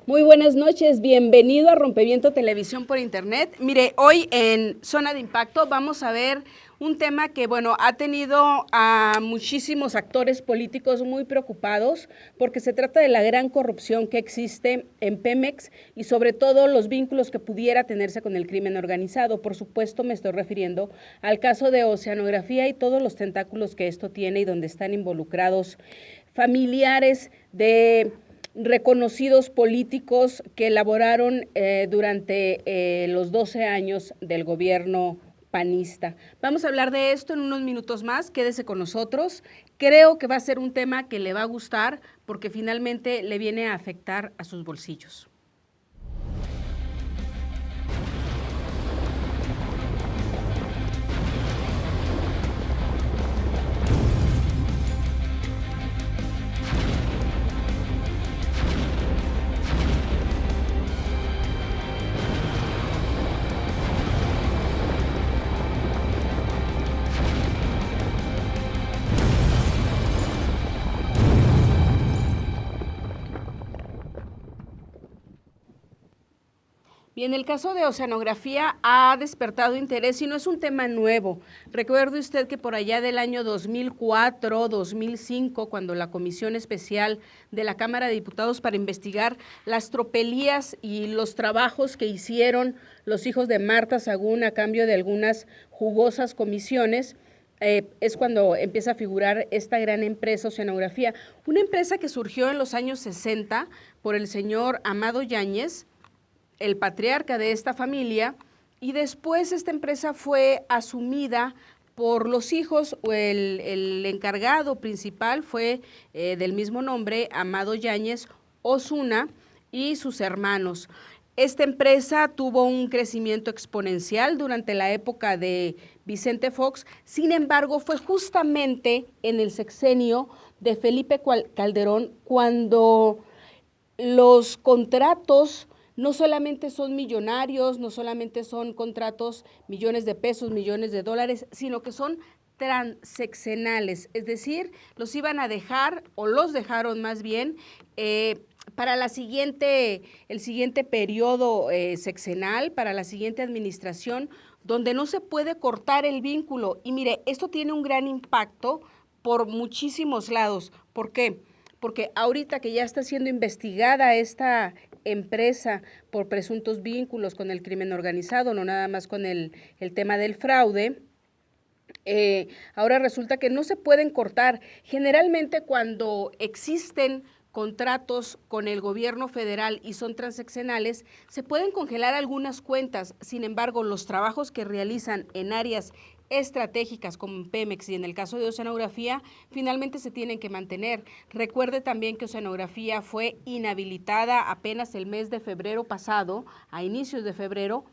Muy buenas noches, bienvenido a Rompeviento Televisión por Internet. Mire, hoy en Zona de Impacto vamos a ver un tema que, bueno, ha tenido a muchísimos actores políticos muy preocupados porque se trata de la gran corrupción que existe en Pemex y sobre todo los vínculos que pudiera tenerse con el crimen organizado. Por supuesto, me estoy refiriendo al caso de Oceanografía y todos los tentáculos que esto tiene y donde están involucrados familiares de reconocidos políticos que elaboraron durante los 12 años del gobierno panista. Vamos a hablar de esto en unos minutos más, quédese con nosotros. Creo que va a ser un tema que le va a gustar porque finalmente le viene a afectar a sus bolsillos. Bien, el caso de Oceanografía ha despertado interés y no es un tema nuevo. Recuerde usted que por allá del año 2004, 2005, cuando la Comisión Especial de la Cámara de Diputados para investigar las tropelías y los trabajos que hicieron los hijos de Marta Sagún a cambio de algunas jugosas comisiones, es cuando empieza a figurar esta gran empresa Oceanografía, una empresa que surgió en los años 60 por el señor Amado Yáñez, el patriarca de esta familia, y después esta empresa fue asumida por los hijos, o el encargado principal fue del mismo nombre, Amado Yáñez Osuna, y sus hermanos. Esta empresa tuvo un crecimiento exponencial durante la época de Vicente Fox, sin embargo, fue justamente en el sexenio de Felipe Calderón cuando los contratos no solamente son millonarios, no solamente son contratos millones de pesos, millones de dólares, sino que son transeccionales, es decir, los iban a dejar o los dejaron más bien para el siguiente periodo sexenal, para la siguiente administración, donde no se puede cortar el vínculo. Y mire, esto tiene un gran impacto por muchísimos lados. ¿Por qué? Porque ahorita que ya está siendo investigada esta empresa por presuntos vínculos con el crimen organizado, no nada más con el tema del fraude, ahora resulta que no se pueden cortar. Generalmente cuando existen contratos con el gobierno federal y son transaccionales, se pueden congelar algunas cuentas. Sin embargo, los trabajos que realizan en áreas estratégicas como Pemex y en el caso de Oceanografía, finalmente se tienen que mantener. Recuerde también que Oceanografía fue inhabilitada apenas el mes de febrero pasado, a inicios de febrero,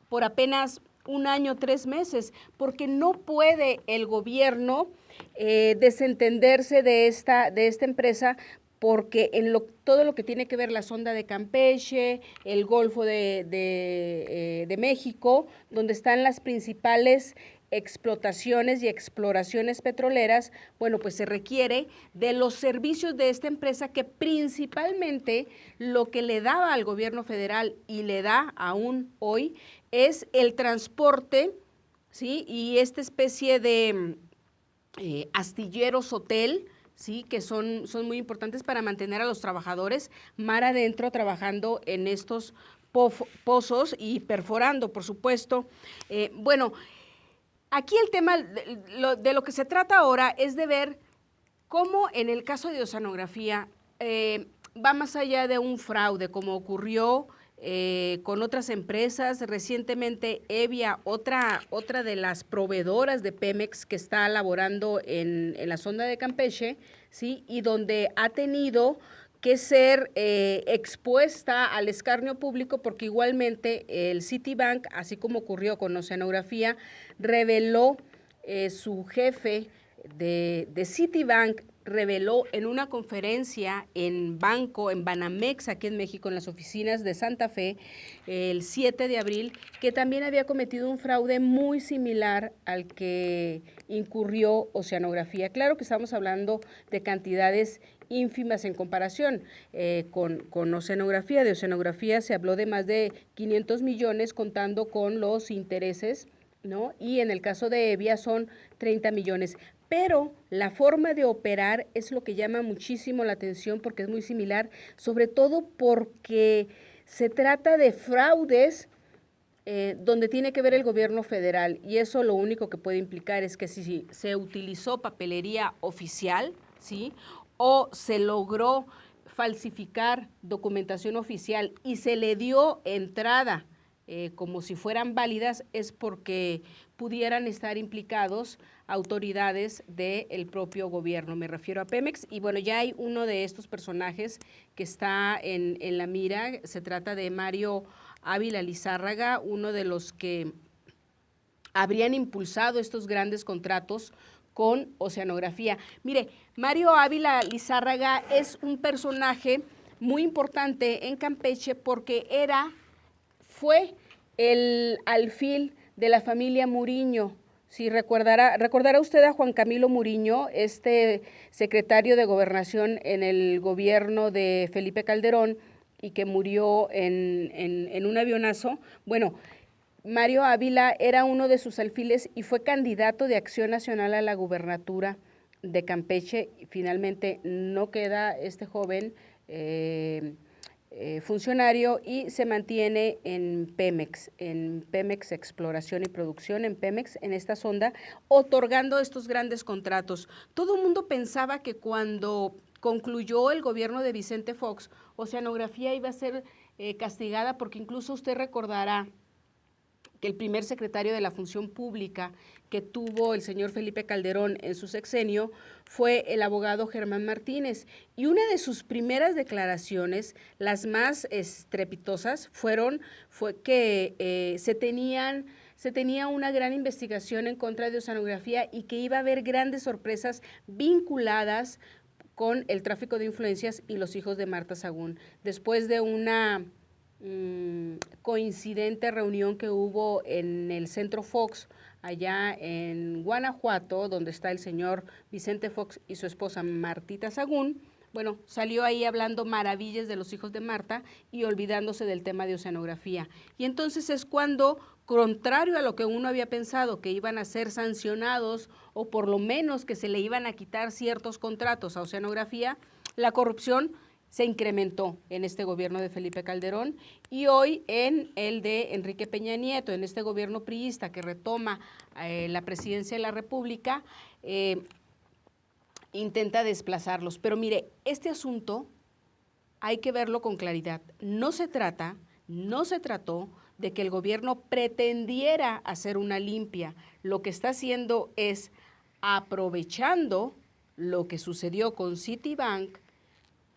por apenas un año, 3 meses, porque no puede el gobierno desentenderse de esta empresa, porque en todo lo que tiene que ver la sonda de Campeche, el Golfo de México, donde están las principales explotaciones y exploraciones petroleras, bueno, pues se requiere de los servicios de esta empresa que principalmente lo que le daba al gobierno federal y le da aún hoy es el transporte, ¿sí? Y esta especie de astilleros hotel, sí, que son muy importantes para mantener a los trabajadores mar adentro trabajando en estos pozos y perforando, por supuesto. Bueno, aquí el tema de lo que se trata ahora es de ver cómo en el caso de Oceanografía va más allá de un fraude, como ocurrió con otras empresas. Recientemente Evia, otra de las proveedoras de Pemex que está laborando en la sonda de Campeche, ¿sí? Y donde ha tenido que ser expuesta al escarnio público porque igualmente el Citibank, así como ocurrió con Oceanografía, reveló su jefe de Citibank reveló en una conferencia en Banamex, aquí en México, en las oficinas de Santa Fe, el 7 de abril, que también había cometido un fraude muy similar al que incurrió Oceanografía. Claro que estamos hablando de cantidades ínfimas en comparación con Oceanografía. De Oceanografía se habló de más de 500 millones contando con los intereses, ¿no? Y en el caso de Evia son 30 millones. Pero la forma de operar es lo que llama muchísimo la atención porque es muy similar, sobre todo porque se trata de fraudes donde tiene que ver el gobierno federal, y eso lo único que puede implicar es que si se utilizó papelería oficial, ¿sí?, o se logró falsificar documentación oficial y se le dio entrada como si fueran válidas, es porque pudieran estar implicados autoridades del propio gobierno. Me refiero a Pemex, y bueno, ya hay uno de estos personajes que está en la mira. Se trata de Mario Ávila Lizárraga, uno de los que habrían impulsado estos grandes contratos con Oceanografía. Mire, Mario Ávila Lizárraga es un personaje muy importante en Campeche porque fue el alfil de la familia Muriño. Si recordará usted a Juan Camilo Muriño, este secretario de Gobernación en el gobierno de Felipe Calderón y que murió en un avionazo. Bueno, Mario Ávila era uno de sus alfiles y fue candidato de Acción Nacional a la gubernatura de Campeche. Finalmente no queda este joven funcionario y se mantiene en Pemex Exploración y Producción, en Pemex, en esta sonda, otorgando estos grandes contratos. Todo el mundo pensaba que cuando concluyó el gobierno de Vicente Fox, Oceanografía iba a ser castigada, porque incluso usted recordará que el primer secretario de la Función Pública que tuvo el señor Felipe Calderón en su sexenio fue el abogado Germán Martínez, y una de sus primeras declaraciones, las más estrepitosas, fue que se tenía una gran investigación en contra de Oceanografía y que iba a haber grandes sorpresas vinculadas con el tráfico de influencias y los hijos de Marta Sagún. Después de una coincidente reunión que hubo en el Centro Fox, allá en Guanajuato, donde está el señor Vicente Fox y su esposa Martita Sagún, bueno, salió ahí hablando maravillas de los hijos de Marta y olvidándose del tema de Oceanografía. Y entonces es cuando, contrario a lo que uno había pensado, que iban a ser sancionados o por lo menos que se le iban a quitar ciertos contratos a Oceanografía, la corrupción se incrementó en este gobierno de Felipe Calderón y hoy en el de Enrique Peña Nieto, en este gobierno priista que retoma la presidencia de la República, intenta desplazarlos. Pero mire, este asunto hay que verlo con claridad. No se trató de que el gobierno pretendiera hacer una limpia. Lo que está haciendo es aprovechando lo que sucedió con Citibank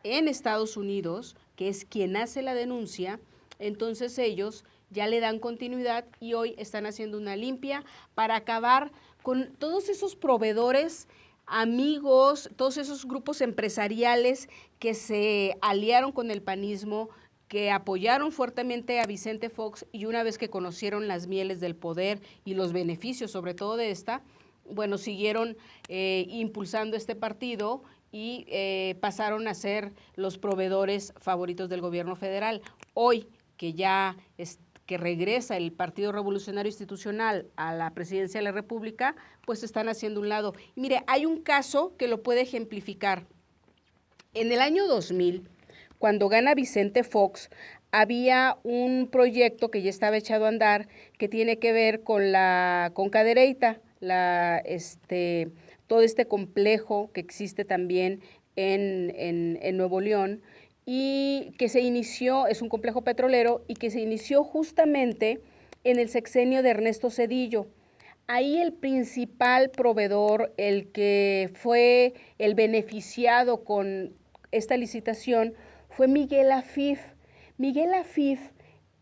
en Estados Unidos, que es quien hace la denuncia. Entonces ellos ya le dan continuidad y hoy están haciendo una limpia para acabar con todos esos proveedores, amigos, todos esos grupos empresariales que se aliaron con el panismo, que apoyaron fuertemente a Vicente Fox, y una vez que conocieron las mieles del poder y los beneficios sobre todo de esta, bueno, siguieron impulsando este partido y pasaron a ser los proveedores favoritos del gobierno federal. Hoy que ya que regresa el Partido Revolucionario Institucional a la presidencia de la República, pues están haciendo un lado. Y mire, hay un caso que lo puede ejemplificar. En el año 2000, cuando gana Vicente Fox, había un proyecto que ya estaba echado a andar que tiene que ver con Cadereyta, todo este complejo que existe también en Nuevo León, y que se inició, es un complejo petrolero, y que se inició justamente en el sexenio de Ernesto Zedillo. Ahí el principal proveedor, el que fue el beneficiado con esta licitación, fue Miguel Afif. Miguel Afif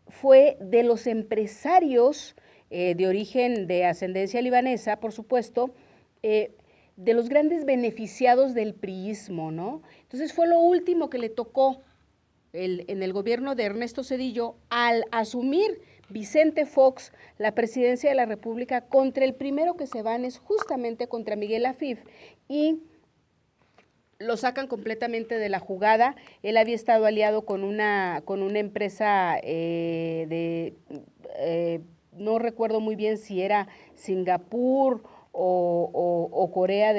fue de los empresarios de origen de ascendencia libanesa, por supuesto, los grandes beneficiados del priismo, ¿no? Entonces fue lo último que le tocó en el gobierno de Ernesto Zedillo al asumir Vicente Fox la presidencia de la República. Contra el primero que se van es justamente contra Miguel Afif y lo sacan completamente de la jugada. Él había estado aliado con una empresa no recuerdo muy bien si era Singapur o Corea,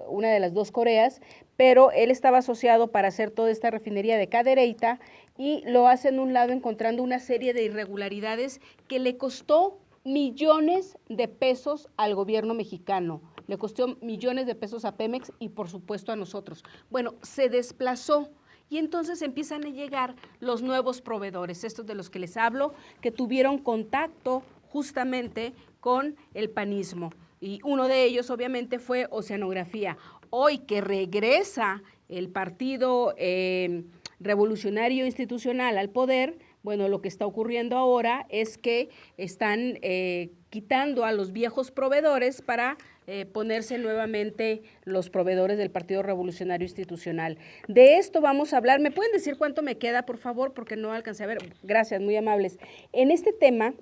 una de las dos Coreas, pero él estaba asociado para hacer toda esta refinería de Cadereyta y lo hace en un lado encontrando una serie de irregularidades que le costó millones de pesos al gobierno mexicano, le costó millones de pesos a Pemex y por supuesto a nosotros. Bueno, se desplazó y entonces empiezan a llegar los nuevos proveedores, estos de los que les hablo, que tuvieron contacto justamente con el panismo. Y uno de ellos obviamente fue Oceanografía. Hoy que regresa el Partido Revolucionario Institucional al poder, bueno, lo que está ocurriendo ahora es que están quitando a los viejos proveedores para ponerse nuevamente los proveedores del Partido Revolucionario Institucional. De esto vamos a hablar. ¿Me pueden decir cuánto me queda, por favor? Porque no alcancé a ver. Gracias, muy amables. En este tema,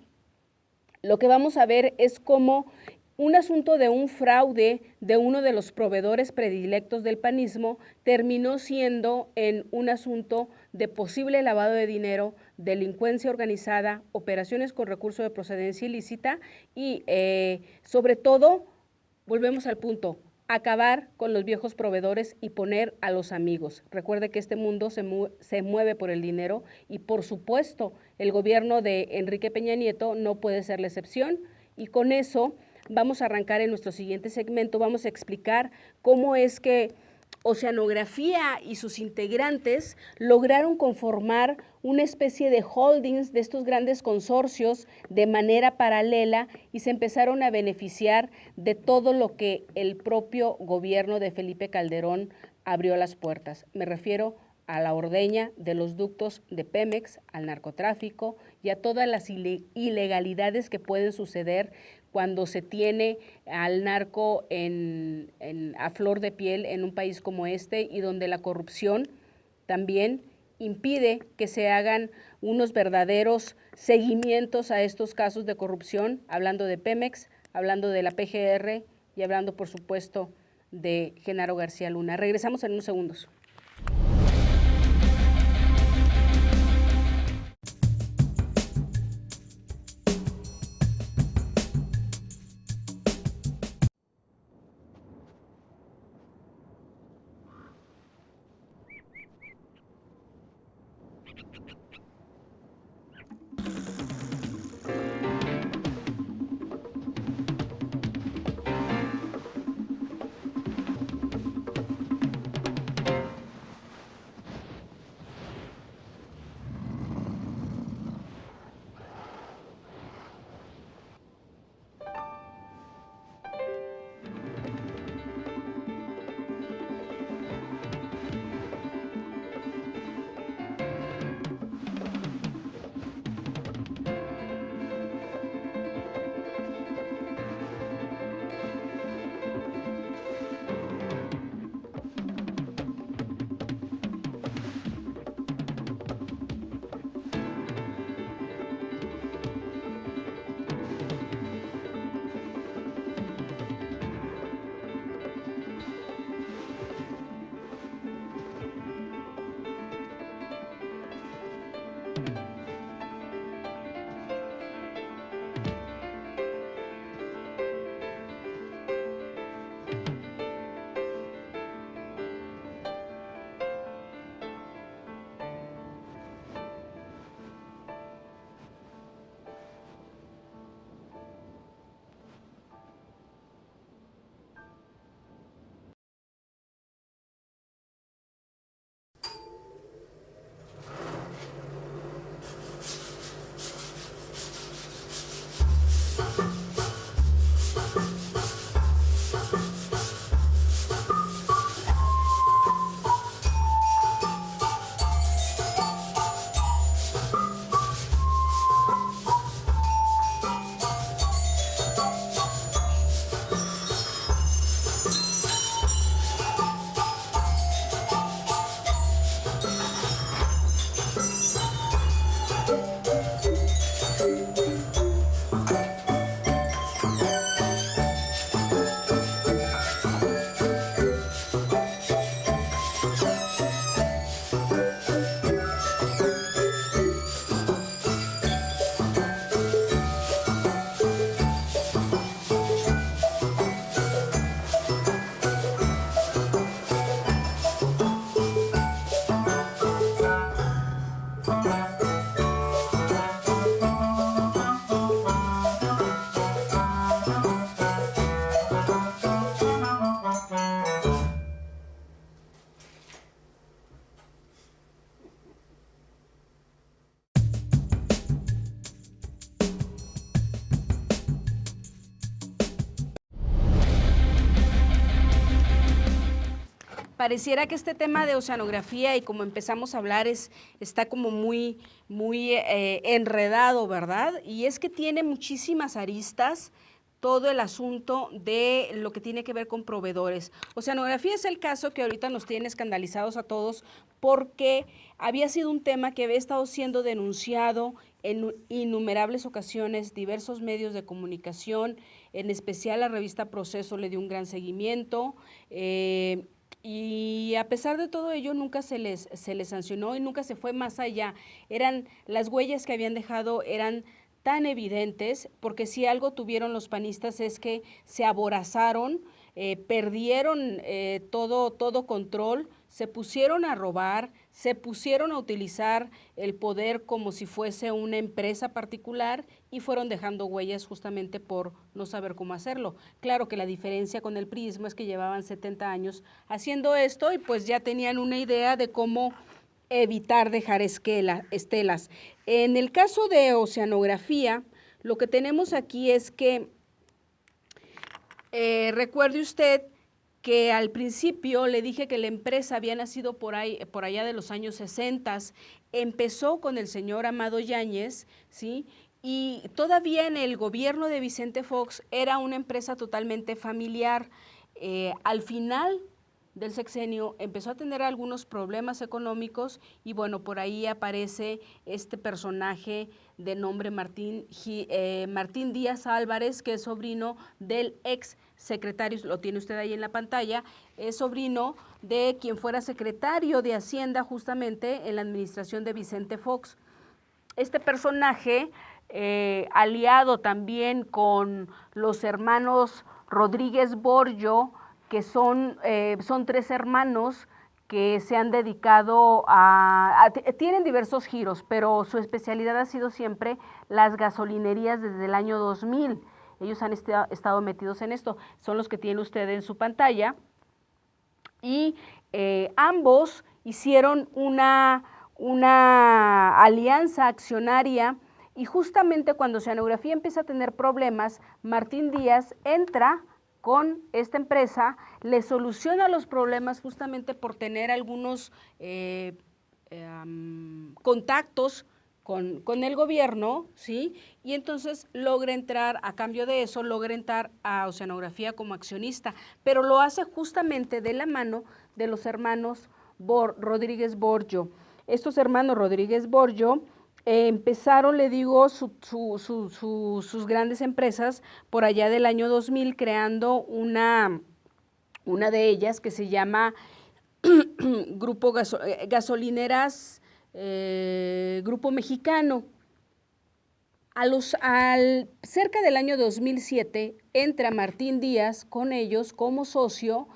lo que vamos a ver es cómo un asunto de un fraude de uno de los proveedores predilectos del panismo terminó siendo en un asunto de posible lavado de dinero, delincuencia organizada, operaciones con recurso de procedencia ilícita y sobre todo, volvemos al punto, acabar con los viejos proveedores y poner a los amigos. Recuerde que este mundo se mueve por el dinero y por supuesto el gobierno de Enrique Peña Nieto no puede ser la excepción y con eso vamos a arrancar en nuestro siguiente segmento, vamos a explicar cómo es que Oceanografía y sus integrantes lograron conformar una especie de holdings de estos grandes consorcios de manera paralela y se empezaron a beneficiar de todo lo que el propio gobierno de Felipe Calderón abrió las puertas. Me refiero a la ordeña de los ductos de Pemex, al narcotráfico y a todas las ilegalidades que pueden suceder cuando se tiene al narco a flor de piel en un país como este y donde la corrupción también impide que se hagan unos verdaderos seguimientos a estos casos de corrupción, hablando de Pemex, hablando de la PGR y hablando, por supuesto, de Genaro García Luna. Regresamos en unos segundos. pareciera que este tema de oceanografía y como empezamos a hablar está como muy enredado, ¿verdad? Y es que tiene muchísimas aristas todo el asunto de lo que tiene que ver con proveedores. Oceanografía es el caso que ahorita nos tiene escandalizados a todos porque había sido un tema que había estado siendo denunciado en innumerables ocasiones, diversos medios de comunicación, en especial la revista Proceso le dio un gran seguimiento, y a pesar de todo ello nunca se les sancionó y nunca se fue más allá. Las huellas que habían dejado eran tan evidentes, porque si algo tuvieron los panistas es que se aborazaron, perdieron todo control, se pusieron a robar, se pusieron a utilizar el poder como si fuese una empresa particular y fueron dejando huellas justamente por no saber cómo hacerlo. Claro que la diferencia con el priismo es que llevaban 70 años haciendo esto y pues ya tenían una idea de cómo evitar dejar estelas. En el caso de oceanografía, lo que tenemos aquí es que, recuerde usted que al principio le dije que la empresa había nacido por allá de los años 60, empezó con el señor Amado Yáñez, ¿sí? Y todavía en el gobierno de Vicente Fox era una empresa totalmente familiar. Al final del sexenio empezó a tener algunos problemas económicos y bueno, por ahí aparece este personaje de nombre Martín Díaz Álvarez, que es sobrino del ex secretario, lo tiene usted ahí en la pantalla, es sobrino de quien fuera secretario de Hacienda justamente en la administración de Vicente Fox. Este personaje, aliado también con los hermanos Rodríguez Borjo, que son 3 hermanos que se han dedicado tienen diversos giros, pero su especialidad ha sido siempre las gasolinerías desde el año 2000. Ellos han estado metidos en esto, son los que tiene usted en su pantalla, y ambos hicieron una alianza accionaria y justamente cuando Oceanografía empieza a tener problemas, Martín Díaz entra con esta empresa, le soluciona los problemas justamente por tener algunos contactos con el gobierno, ¿sí? Y entonces logra entrar, a cambio de eso, logra entrar a Oceanografía como accionista, pero lo hace justamente de la mano de los hermanos Rodríguez Borjo. Estos hermanos Rodríguez Borjo empezaron, le digo, sus grandes empresas por allá del año 2000, creando una de ellas que se llama Grupo Gasolineras Grupo Mexicano. Cerca del año 2007 entra Martín Díaz con ellos como socio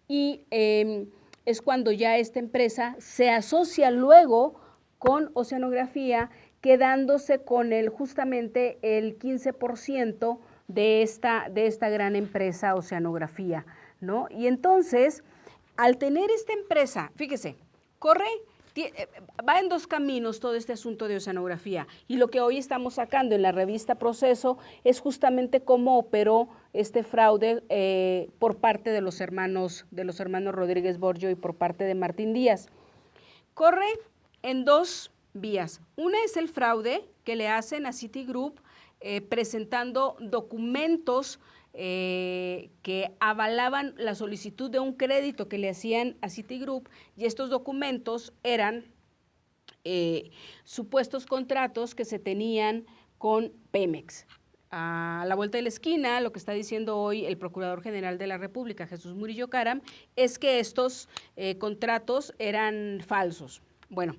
y es cuando ya esta empresa se asocia luego con Oceanografía, quedándose con justamente el 15% de esta gran empresa Oceanografía, ¿no? Y entonces, al tener esta empresa, fíjese, va en 2 caminos todo este asunto de Oceanografía, y lo que hoy estamos sacando en la revista Proceso es justamente cómo operó este fraude por parte de los hermanos Rodríguez Borjo y por parte de Martín Díaz. Corre en 2 vías. Una es el fraude que le hacen a Citigroup presentando documentos que avalaban la solicitud de un crédito que le hacían a Citigroup, y estos documentos eran supuestos contratos que se tenían con Pemex. A la vuelta de la esquina, lo que está diciendo hoy el Procurador General de la República, Jesús Murillo Caram, es que estos contratos eran falsos. Bueno,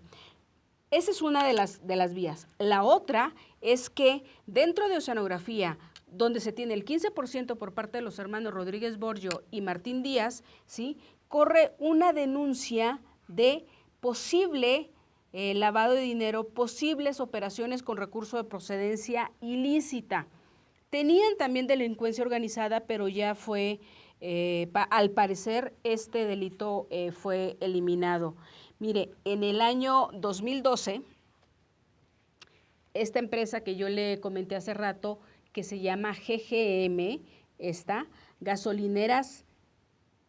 esa es una de las vías. La otra es que dentro de Oceanografía, donde se tiene el 15% por parte de los hermanos Rodríguez Borjo y Martín Díaz, ¿sí?, corre una denuncia de posible lavado de dinero, posibles operaciones con recurso de procedencia ilícita. Tenían también delincuencia organizada, pero ya fue, al parecer, este delito fue eliminado. Mire, en el año 2012, esta empresa que yo le comenté hace rato, que se llama GGM, Gasolineras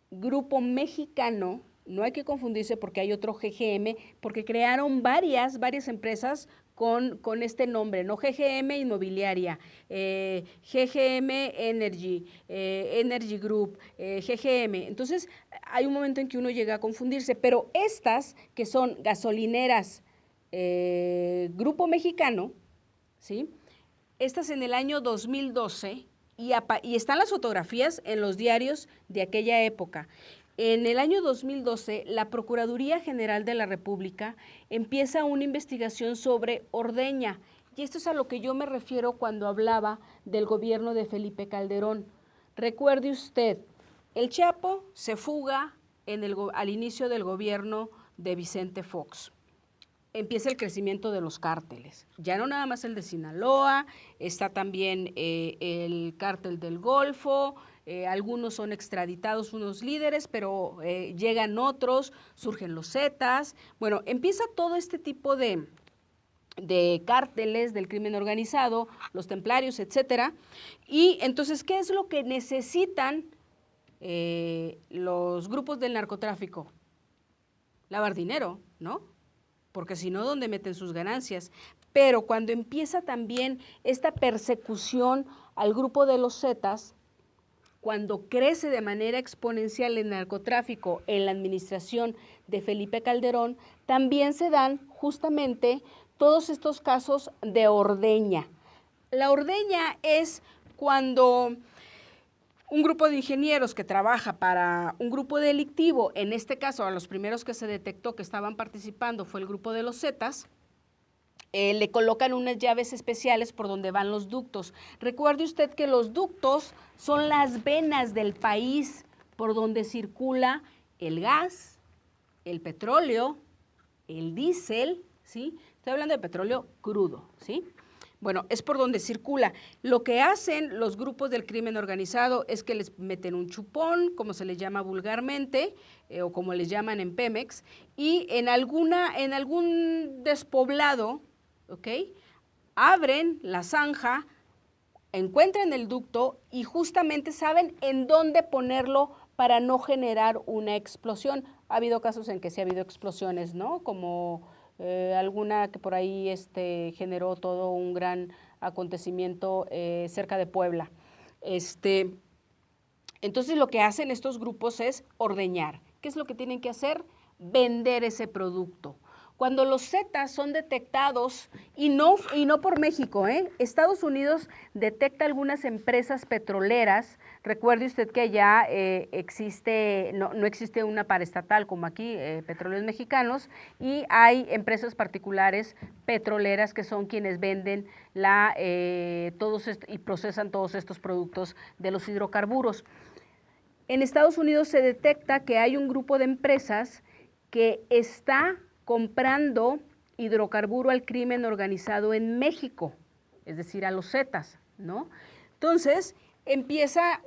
Grupo Mexicano, no hay que confundirse porque hay otro GGM, porque crearon varias empresas con este nombre, ¿no? GGM Inmobiliaria, GGM Energy, Energy Group, GGM. Entonces, hay un momento en que uno llega a confundirse, pero estas que son gasolineras Grupo Mexicano, ¿sí? Estas en el año 2012, y están las fotografías en los diarios de aquella época. En el año 2012, la Procuraduría General de la República empieza una investigación sobre ordeña, y esto es a lo que yo me refiero cuando hablaba del gobierno de Felipe Calderón. Recuerde usted, el Chapo se fuga al inicio del gobierno de Vicente Fox. Empieza el crecimiento de los cárteles, ya no nada más el de Sinaloa, está también el cártel del Golfo, algunos son extraditados, unos líderes, pero llegan otros, surgen los Zetas, bueno, empieza todo este tipo de cárteles del crimen organizado, los templarios, etcétera, y entonces, ¿qué es lo que necesitan los grupos del narcotráfico? Lavar dinero, ¿no? Porque si no, ¿dónde meten sus ganancias? Pero cuando empieza también esta persecución al grupo de los Zetas, cuando crece de manera exponencial el narcotráfico en la administración de Felipe Calderón, también se dan justamente todos estos casos de ordeña. La ordeña es cuando un grupo de ingenieros que trabaja para un grupo delictivo, en este caso a los primeros que se detectó que estaban participando fue el grupo de los Zetas, le colocan unas llaves especiales por donde van los ductos. Recuerde usted que los ductos son las venas del país por donde circula el gas, el petróleo, el diésel, ¿sí? Estoy hablando de petróleo crudo, ¿sí? Bueno, es por donde circula. Lo que hacen los grupos del crimen organizado es que les meten un chupón, como se les llama vulgarmente, o como les llaman en Pemex, y en algún despoblado, ¿ok?, abren la zanja, encuentran el ducto y justamente saben en dónde ponerlo para no generar una explosión. Ha habido casos en que sí ha habido explosiones, ¿no? Como alguna que por ahí generó todo un gran acontecimiento cerca de Puebla. Entonces lo que hacen estos grupos es ordeñar. ¿Qué es lo que tienen que hacer? Vender ese producto. Cuando los Zetas son detectados, y no por México, Estados Unidos detecta algunas empresas petroleras. Recuerde usted que allá no existe una paraestatal como aquí, Petróleos Mexicanos, y hay empresas particulares petroleras que son quienes venden y procesan todos estos productos de los hidrocarburos. En Estados Unidos se detecta que hay un grupo de empresas que está comprando hidrocarburo al crimen organizado en México, es decir, a los Zetas, ¿no? Entonces, empieza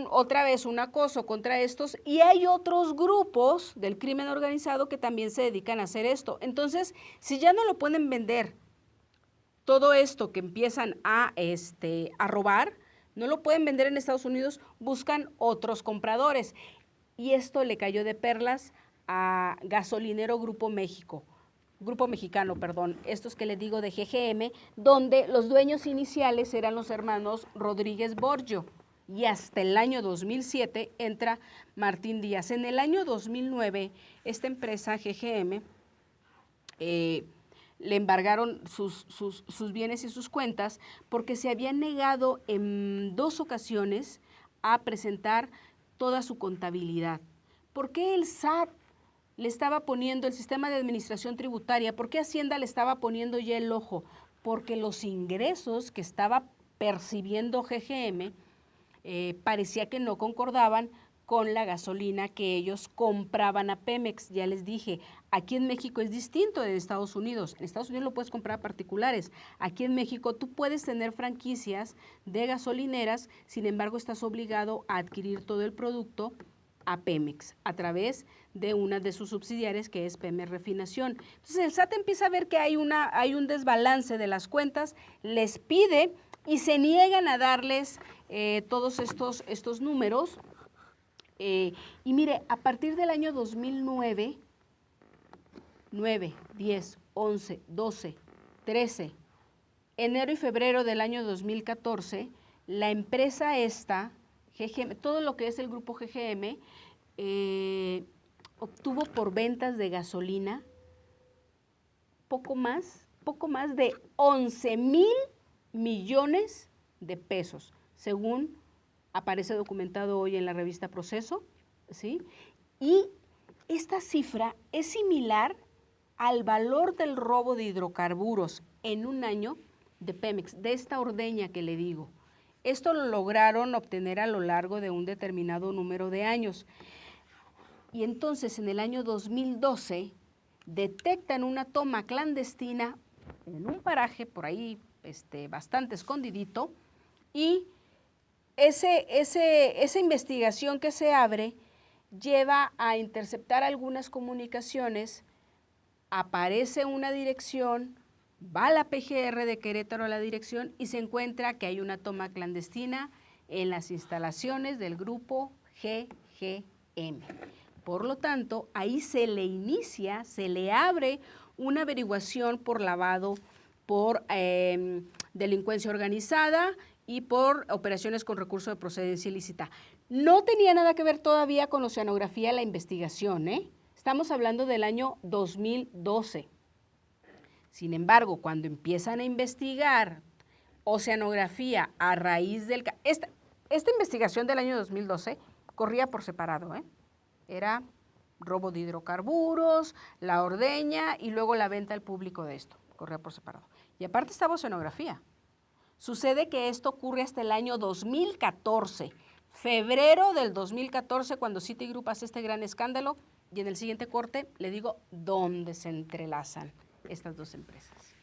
otra vez un acoso contra estos, y hay otros grupos del crimen organizado que también se dedican a hacer esto. Entonces, si ya no lo pueden vender, todo esto que empiezan a robar, no lo pueden vender en Estados Unidos, buscan otros compradores. Y esto le cayó de perlas a Gasolinero Grupo Mexicano, estos que les digo de GGM, donde los dueños iniciales eran los hermanos Rodríguez Borjo, y hasta el año 2007 entra Martín Díaz. En el año 2009, esta empresa GGM le embargaron sus bienes y sus cuentas porque se había negado en 2 ocasiones a presentar toda su contabilidad. ¿Por qué el SAT le estaba poniendo, el sistema de administración tributaria, por qué Hacienda le estaba poniendo ya el ojo? Porque los ingresos que estaba percibiendo GGM parecía que no concordaban con la gasolina que ellos compraban a Pemex. Ya les dije, aquí en México es distinto de Estados Unidos. En Estados Unidos lo puedes comprar a particulares. Aquí en México tú puedes tener franquicias de gasolineras, sin embargo estás obligado a adquirir todo el producto a Pemex a través de una de sus subsidiarias, que es Pemex Refinación. Entonces el SAT empieza a ver que hay un desbalance de las cuentas, les pide y se niegan a darles todos estos números, Y mire, a partir del año 2009, 9, 10, 11, 12, 13, enero y febrero del año 2014, la empresa esta, GGM, todo lo que es el grupo GGM, obtuvo por ventas de gasolina poco más de 11,000 millones de pesos, según aparece documentado hoy en la revista Proceso, ¿sí? Y esta cifra es similar al valor del robo de hidrocarburos en un año de Pemex, de esta ordeña que le digo. Esto lo lograron obtener a lo largo de un determinado número de años. Y entonces en el año 2012 detectan una toma clandestina en un paraje por ahí bastante escondidito, y esa investigación que se abre lleva a interceptar algunas comunicaciones, aparece una dirección, va la PGR de Querétaro a la dirección y se encuentra que hay una toma clandestina en las instalaciones del grupo GGM. Por lo tanto, ahí se le abre una averiguación por lavado, por delincuencia organizada y por operaciones con recurso de procedencia ilícita. No tenía nada que ver todavía con oceanografía la investigación, ¿eh? Estamos hablando del año 2012. Sin embargo, cuando empiezan a investigar oceanografía a raíz del... Esta investigación del año 2012 corría por separado, ¿eh? Era robo de hidrocarburos, la ordeña y luego la venta al público de esto. Corría por separado. Y aparte estaba oceanografía. Sucede que esto ocurre hasta el año 2014, febrero del 2014, cuando Citigroup hace este gran escándalo, y en el siguiente corte le digo dónde se entrelazan estas dos empresas.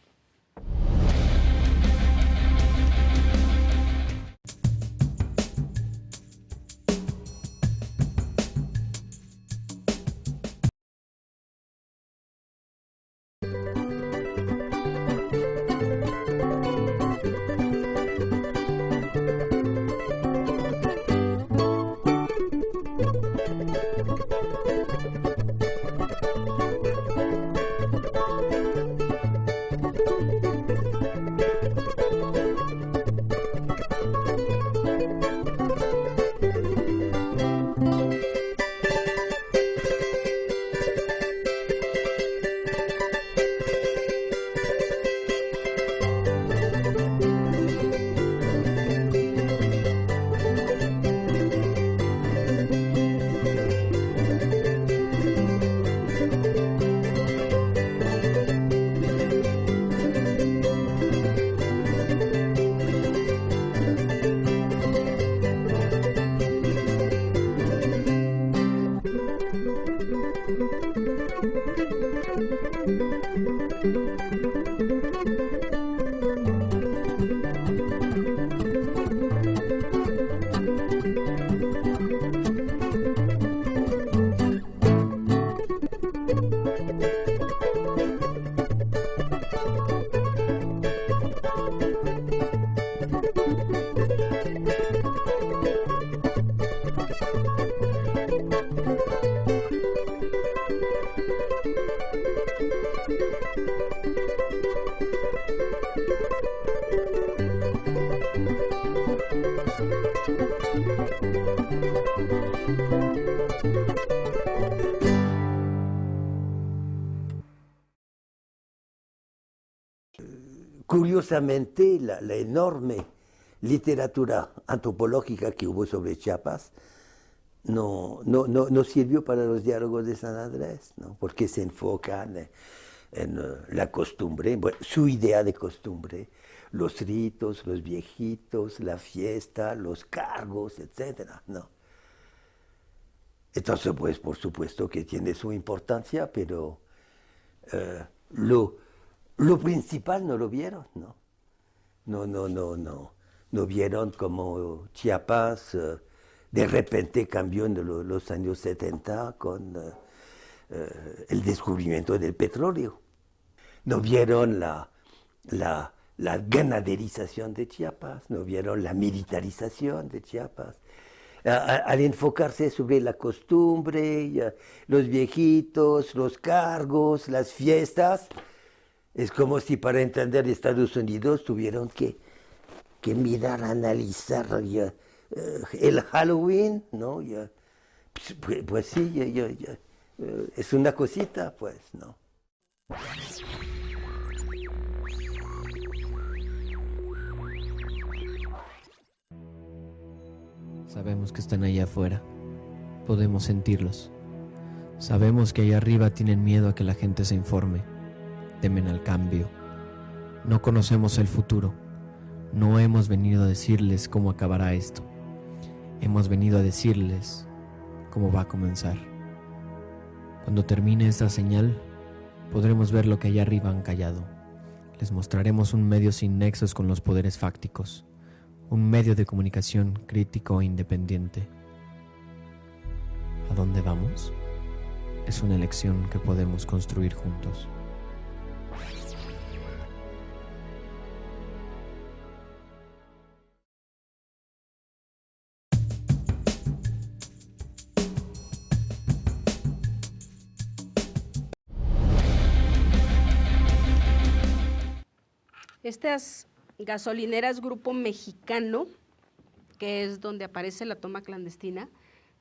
Curiosamente, la enorme literatura antropológica que hubo sobre Chiapas no sirvió para los diálogos de San Andrés, ¿no? Porque se enfocan en la costumbre, bueno, su idea de costumbre, los ritos, los viejitos, la fiesta, los cargos, etcétera, ¿no? Entonces, pues, por supuesto que tiene su importancia, pero lo principal no lo vieron, ¿no? No vieron cómo Chiapas de repente cambió en los años 70 con el descubrimiento del petróleo. No vieron la ganaderización de Chiapas, no vieron la militarización de Chiapas, Al enfocarse sobre la costumbre, los viejitos, los cargos, las fiestas, es como si para entender Estados Unidos tuvieron que mirar, analizar el Halloween, ¿no? Pues sí, es una cosita, pues, ¿no? Sabemos que están allá afuera, podemos sentirlos. Sabemos que allá arriba tienen miedo a que la gente se informe, temen al cambio. No conocemos el futuro, no hemos venido a decirles cómo acabará esto. Hemos venido a decirles cómo va a comenzar. Cuando termine esta señal, podremos ver lo que allá arriba han callado. Les mostraremos un medio sin nexos con los poderes fácticos, un medio de comunicación crítico e independiente. ¿A dónde vamos? Es una elección que podemos construir juntos. Estas gasolineras Grupo Mexicano, que es donde aparece la toma clandestina,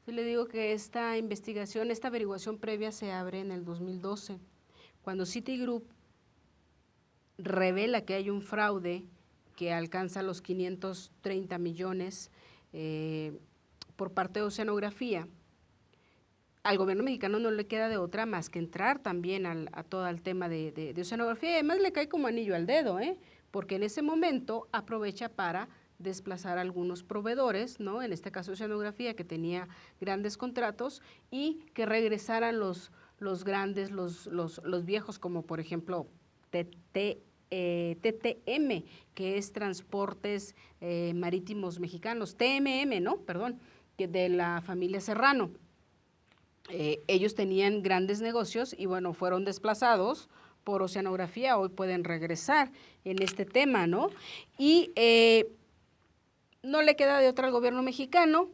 yo le digo que esta investigación, esta averiguación previa se abre en el 2012, cuando Citigroup revela que hay un fraude que alcanza los 530 millones por parte de Oceanografía. Al gobierno mexicano no le queda de otra más que entrar también a todo el tema de Oceanografía, y además le cae como anillo al dedo, porque en ese momento aprovecha para desplazar a algunos proveedores, ¿no? En este caso Oceanografía, que tenía grandes contratos, y que regresaran los grandes, los viejos, como por ejemplo TTM, que es Transportes Marítimos Mexicanos, TMM, ¿no? Perdón, que de la familia Serrano. Ellos tenían grandes negocios y bueno, fueron desplazados por Oceanografía, hoy pueden regresar en este tema, ¿no? Y no le queda de otra al gobierno mexicano,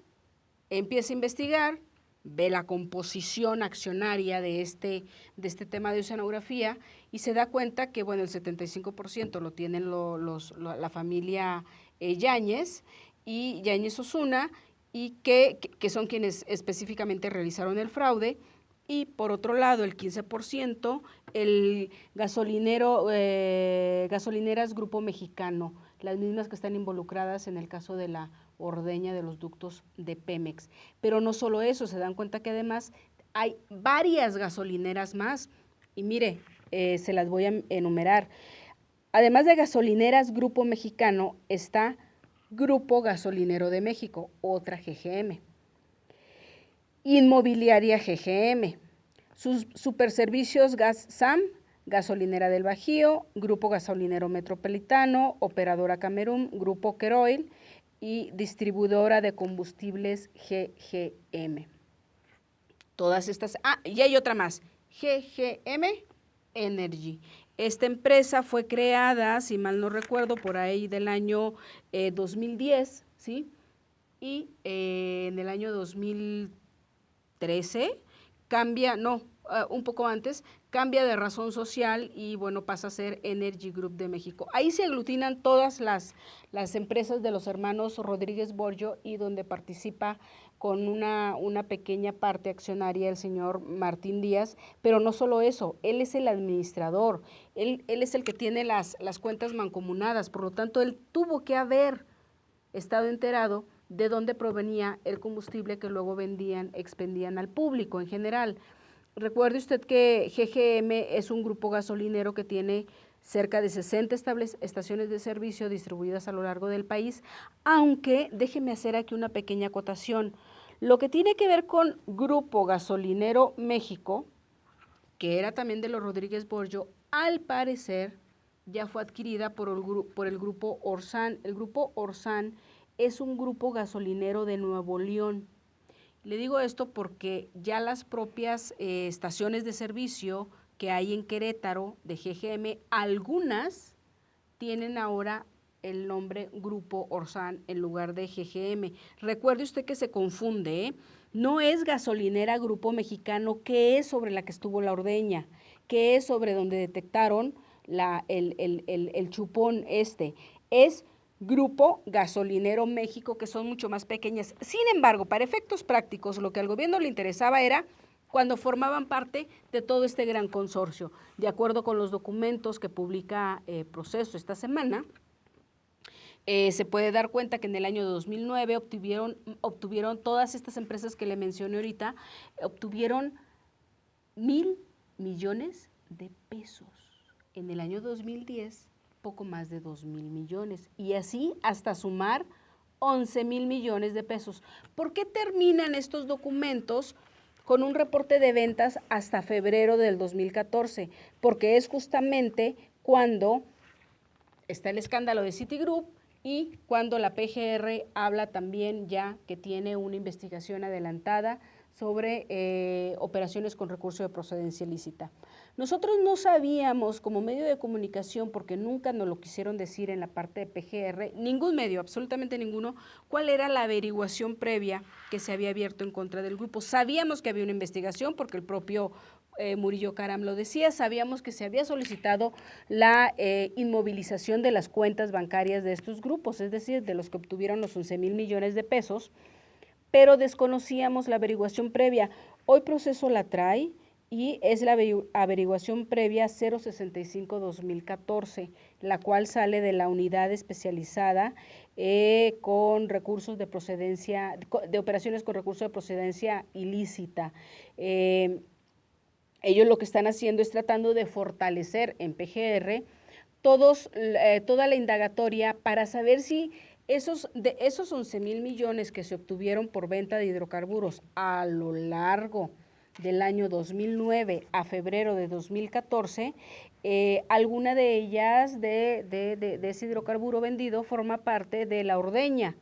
empieza a investigar, ve la composición accionaria de este tema de Oceanografía y se da cuenta que, bueno, el 75% lo tienen la familia Yáñez y Yáñez Osuna, y que son quienes específicamente realizaron el fraude, y por otro lado el 15% el gasolineras Grupo Mexicano, las mismas que están involucradas en el caso de la ordeña de los ductos de Pemex. Pero no solo eso, se dan cuenta que además hay varias gasolineras más, y mire, se las voy a enumerar. Además de gasolineras Grupo Mexicano, está Grupo Gasolinero de México, otra GGM. Inmobiliaria GGM, sus Superservicios Gas SAM, Gasolinera del Bajío, Grupo Gasolinero Metropolitano, Operadora Camerún, Grupo Queroil y Distribuidora de Combustibles GGM. Todas estas, y hay otra más, GGM Energy. Esta empresa fue creada, si mal no recuerdo, por ahí del año 2010, ¿sí? Y en el año 2013 cambia, un poco antes, cambia de razón social y bueno, pasa a ser Energy Group de México. Ahí se aglutinan todas las empresas de los hermanos Rodríguez Borjo y donde participa con una pequeña parte accionaria el señor Martín Díaz, pero no solo eso, él es el administrador, él es el que tiene las cuentas mancomunadas, por lo tanto él tuvo que haber estado enterado de dónde provenía el combustible que luego expendían al público en general. Recuerde usted que GGM es un grupo gasolinero que tiene cerca de 60 estaciones de servicio distribuidas a lo largo del país, aunque déjeme hacer aquí una pequeña acotación. Lo que tiene que ver con Grupo Gasolinero México, que era también de los Rodríguez Borjo, al parecer ya fue adquirida por el Grupo Orsan. El Grupo Orsan es un grupo gasolinero de Nuevo León. Le digo esto porque ya las propias estaciones de servicio que hay en Querétaro de GGM, algunas tienen ahora el nombre Grupo Orsan en lugar de GGM. Recuerde usted que se confunde, ¿eh? No es Gasolinera Grupo Mexicano, que es sobre la que estuvo la ordeña, que es sobre donde detectaron el chupón este. Es Grupo Gasolinero México, que son mucho más pequeñas. Sin embargo, para efectos prácticos, lo que al gobierno le interesaba era cuando formaban parte de todo este gran consorcio. De acuerdo con los documentos que publica Proceso esta semana, se puede dar cuenta que en el año 2009 obtuvieron todas estas empresas que le mencioné ahorita, obtuvieron 1,000 millones de pesos. En el año 2010, poco más de 2,000 millones. Y así hasta sumar 11,000 millones de pesos. ¿Por qué terminan estos documentos con un reporte de ventas hasta febrero del 2014? Porque es justamente cuando está el escándalo de Citigroup y cuando la PGR habla también ya que tiene una investigación adelantada sobre operaciones con recurso de procedencia ilícita. Nosotros no sabíamos como medio de comunicación, porque nunca nos lo quisieron decir en la parte de PGR, ningún medio, absolutamente ninguno, cuál era la averiguación previa que se había abierto en contra del grupo. Sabíamos que había una investigación porque el propio Murillo Karam lo decía, sabíamos que se había solicitado la inmovilización de las cuentas bancarias de estos grupos, es decir, de los que obtuvieron los 11,000 millones de pesos, pero desconocíamos la averiguación previa. Hoy Proceso la trae y es la averiguación previa 065-2014, la cual sale de la unidad especializada con recursos de procedencia, de operaciones con recursos de procedencia ilícita. Ellos lo que están haciendo es tratando de fortalecer en PGR toda la indagatoria para saber si de esos 11,000 millones que se obtuvieron por venta de hidrocarburos a lo largo del año 2009 a febrero de 2014, alguna de ellas de ese hidrocarburo vendido forma parte de la ordeña,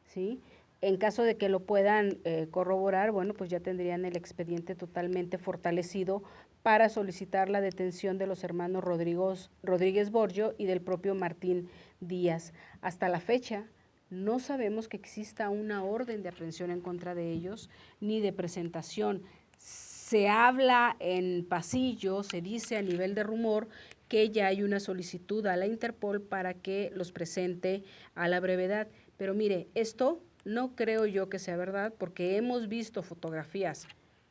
¿sí? En caso de que lo puedan corroborar, bueno, pues ya tendrían el expediente totalmente fortalecido para solicitar la detención de los hermanos Rodríguez Borjo y del propio Martín Díaz. Hasta la fecha, no sabemos que exista una orden de aprehensión en contra de ellos, ni de presentación. Se habla en pasillo, se dice a nivel de rumor que ya hay una solicitud a la Interpol para que los presente a la brevedad. Pero mire, esto no creo yo que sea verdad, porque hemos visto fotografías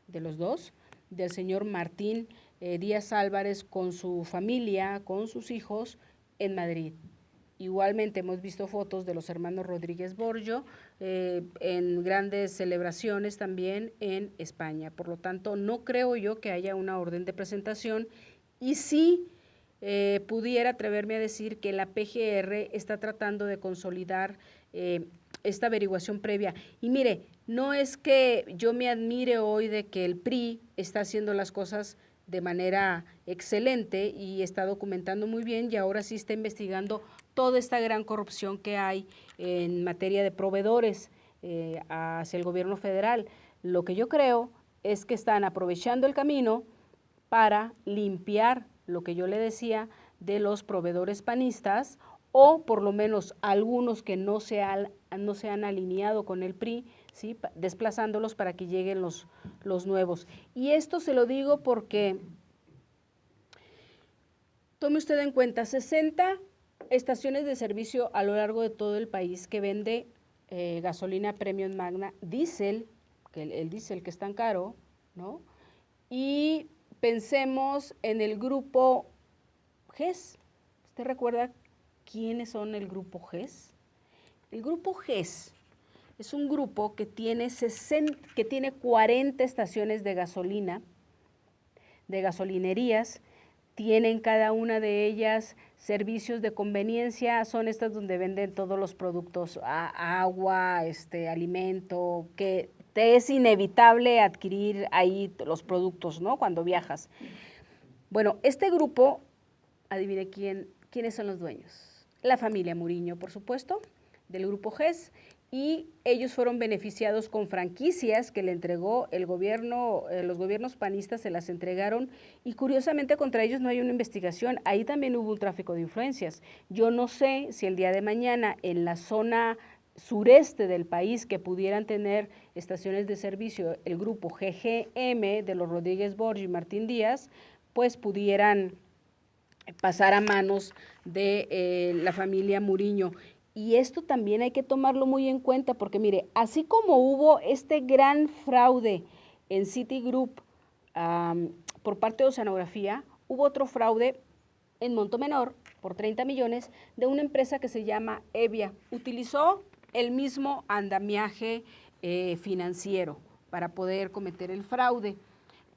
de los dos, del señor Martín Díaz Álvarez con su familia, con sus hijos en Madrid. Igualmente hemos visto fotos de los hermanos Rodríguez Borjo en grandes celebraciones también en España. Por lo tanto, no creo yo que haya una orden de presentación y sí pudiera atreverme a decir que la PGR está tratando de consolidar esta averiguación previa. Y mire, no es que yo me admire hoy de que el PRI está haciendo las cosas de manera excelente y está documentando muy bien y ahora sí está investigando toda esta gran corrupción que hay en materia de proveedores hacia el gobierno federal. Lo que yo creo es que están aprovechando el camino para limpiar lo que yo le decía de los proveedores panistas, o por lo menos algunos que no se han alineado con el PRI, ¿sí? Desplazándolos para que lleguen los nuevos. Y esto se lo digo porque, tome usted en cuenta, 60 estaciones de servicio a lo largo de todo el país que vende gasolina premium magna, diésel, que el diésel que es tan caro, ¿no? Y pensemos en el grupo GES. ¿Usted recuerda quiénes son el grupo GES? El grupo GES es un grupo que tiene 40 estaciones de gasolina, de gasolinerías. Tienen cada una de ellas servicios de conveniencia, son estas donde venden todos los productos, agua, alimento, que te es inevitable adquirir ahí los productos, ¿no? Cuando viajas. Bueno, este grupo, adivine quiénes son los dueños. La familia Muriño, por supuesto, del grupo GES, y ellos fueron beneficiados con franquicias que le entregó el gobierno, los gobiernos panistas se las entregaron, y curiosamente contra ellos no hay una investigación. Ahí también hubo un tráfico de influencias. Yo no sé si el día de mañana en la zona sureste del país que pudieran tener estaciones de servicio el grupo GGM de los Rodríguez Borja y Martín Díaz, pues pudieran pasar a manos de la familia Muriño. Y esto también hay que tomarlo muy en cuenta porque, mire, así como hubo este gran fraude en Citigroup por parte de Oceanografía, hubo otro fraude en monto menor, por 30 millones, de una empresa que se llama Evia. Utilizó el mismo andamiaje financiero para poder cometer el fraude.